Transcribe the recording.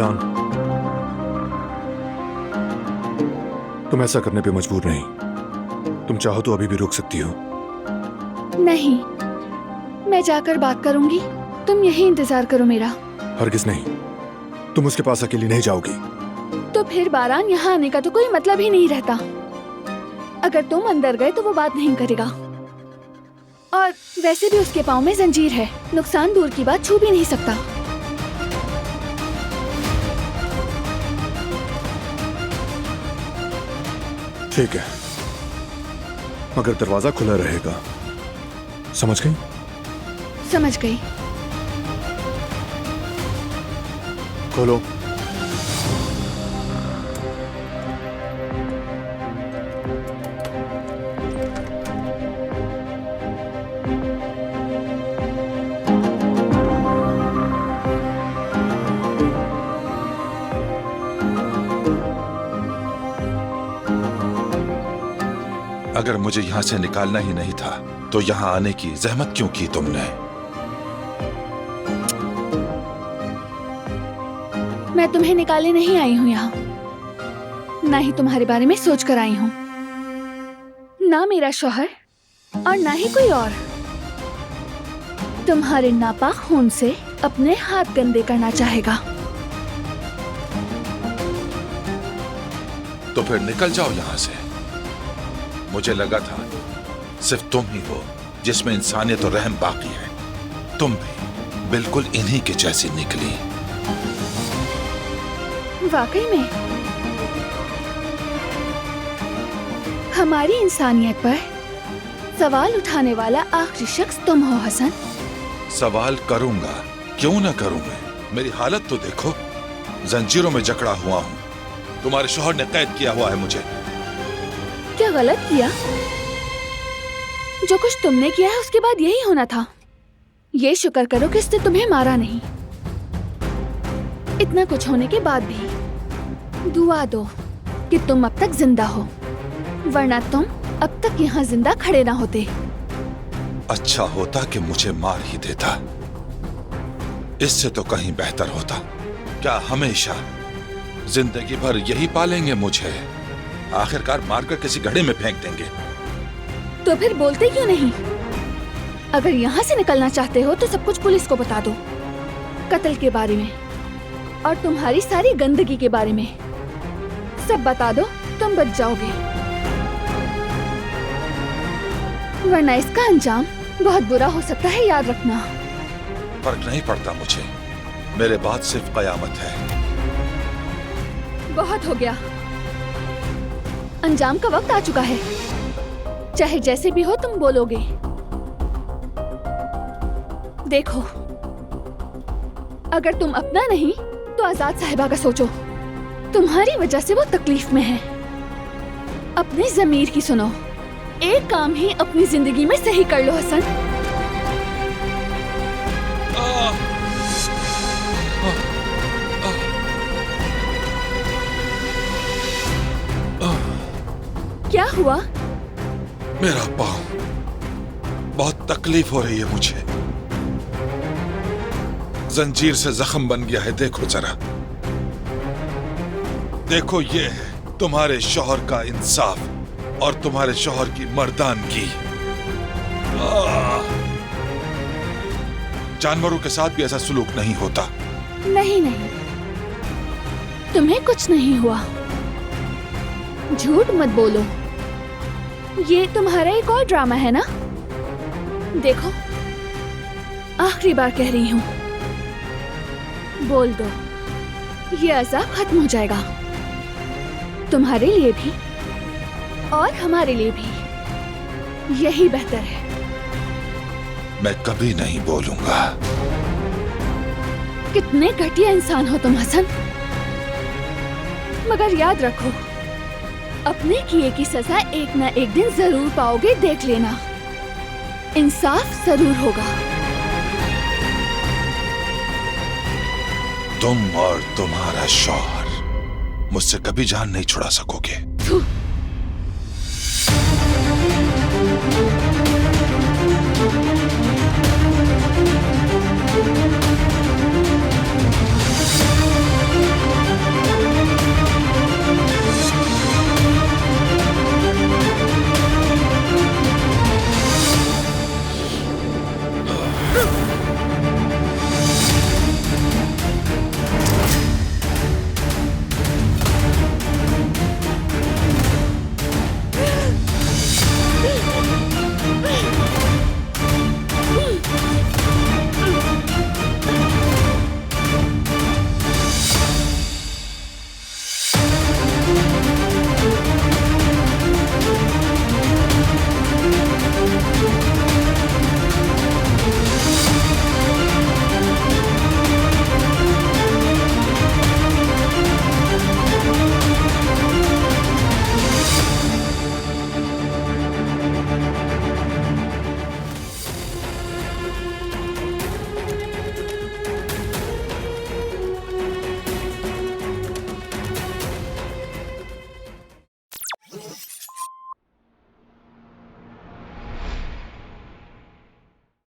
एलान, तुम ऐसा करने पे मजबूर नहीं। तुम चाहो तो अभी भी रुक सकती हो। नहीं, मैं जाकर बात करूंगी। तुम यहीं इंतजार करो मेरा। हरगिज नहीं, तुम उसके पास अकेली नहीं जाओगी। तो फिर बारान यहाँ आने का तो कोई मतलब ही नहीं रहता। अगर तुम अंदर गए तो वो बात नहीं करेगा। और वैसे भी उसके पाँव में जंजीर है, नुकसान दूर की बात छू भी नहीं सकता। ठीक है, मगर दरवाजा खुला रहेगा, समझ गई? समझ गई। खोलो। अगर मुझे यहां से निकालना ही नहीं था तो यहां आने की जहमत क्यों की तुमने? मैं तुम्हें निकालने नहीं आई हूँ यहाँ, ना ही तुम्हारे बारे में सोच कर आई हूँ। ना मेरा शौहर और ना ही कोई और तुम्हारे नापाक खून से अपने हाथ गंदे करना चाहेगा। तो फिर निकल जाओ यहां से। मुझे लगा था सिर्फ तुम ही हो जिसमें इंसानियत और रहम बाकी है। तुम भी बिल्कुल इन्हीं के जैसी निकली। वाकई में हमारी इंसानियत पर सवाल उठाने वाला आखिरी शख्स तुम हो हसन। सवाल करूंगा, क्यों ना करूं मैं? मेरी हालत तो देखो, जंजीरों में जकड़ा हुआ हूं। तुम्हारे शौहर ने कैद किया हुआ है मुझे। क्या गलत किया? जो कुछ तुमने किया है उसके बाद यही होना था। ये शुक्र करो कि इसने तुम्हें मारा नहीं। इतना कुछ होने के बाद भी दुआ दो कि तुम अब तक जिंदा हो, वरना तुम अब तक यहाँ जिंदा खड़े ना होते। अच्छा होता कि मुझे मार ही देता, इससे तो कहीं बेहतर होता। क्या हमेशा जिंदगी भर यही पालेंगे मुझे? आखिरकार मारकर किसी गड्ढे में फेंक देंगे। तो फिर बोलते क्यों नहीं? अगर यहाँ से निकलना चाहते हो तो सब कुछ पुलिस को बता दो। कत्ल के बारे में और तुम्हारी सारी गंदगी के बारे में सब बता दो, तुम बच जाओगे। वरना इसका अंजाम बहुत बुरा हो सकता है, याद रखना। फर्क नहीं पड़ता मुझे, मेरे बाद सिर्फ कयामत है। बहुत हो गया, अंजाम का वक्त आ चुका है। चाहे जैसे भी हो तुम बोलोगे। देखो, अगर तुम अपना नहीं तो आजाद साहिबा का सोचो। तुम्हारी वजह से वो तकलीफ में है। अपनी जमीर की सुनो। एक काम ही अपनी जिंदगी में सही कर लो हसन। क्या हुआ? मेरा पाँव, बहुत तकलीफ हो रही है मुझे। जंजीर से जख्म बन गया है। देखो जरा, देखो, ये है तुम्हारे शौहर का इंसाफ और तुम्हारे शौहर की मर्दानगी। जानवरों के साथ भी ऐसा सुलूक नहीं होता। नहीं नहीं, तुम्हें कुछ नहीं हुआ। झूठ मत बोलो। ये तुम्हारा एक और ड्रामा है ना? देखो, आखिरी बार कह रही हूँ, बोल दो, ये अज़ाब खत्म हो जाएगा। तुम्हारे लिए भी और हमारे लिए भी यही बेहतर है। मैं कभी नहीं बोलूंगा। कितने घटिया इंसान हो तुम हसन। मगर याद रखो, अपने किए की सजा एक ना एक दिन जरूर पाओगे, देख लेना। इंसाफ जरूर होगा। तुम और तुम्हारा शौहर मुझसे कभी जान नहीं छुड़ा सकोगे।